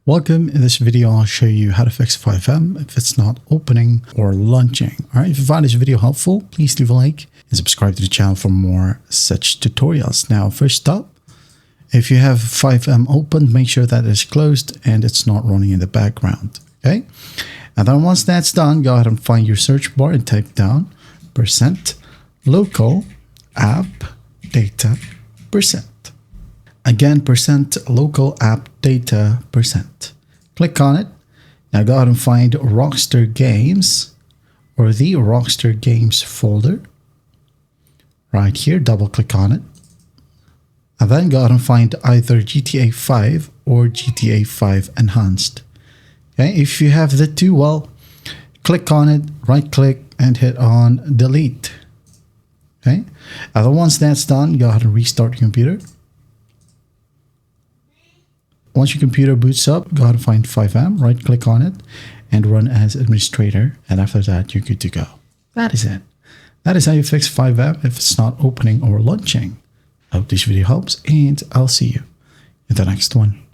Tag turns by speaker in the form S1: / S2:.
S1: Welcome. In this video, I'll show you how to fix FiveM if it's not opening or launching. All right, if you found this video helpful, please leave a like and subscribe to the channel for more such tutorials. Now, first up, if you have FiveM open, make sure that it's closed and it's not running in the background. Okay, and then once that's done, go ahead and find your search bar and type down %local app data %. Again, %local app data %. Click on it. Now go ahead and find Rockstar Games or the Rockstar Games folder. Right here, double click on it. And then go ahead and find either GTA 5 or GTA 5 Enhanced. Okay, if you have the two, well, click on it, right click and hit on delete. Okay, and then once that's done, go ahead and restart your computer. Once your computer boots up, go ahead and find FiveM, right click on it and run as administrator. And after that, you're good to go. That is it. That is how you fix FiveM if it's not opening or launching. I hope this video helps and I'll see you in the next one.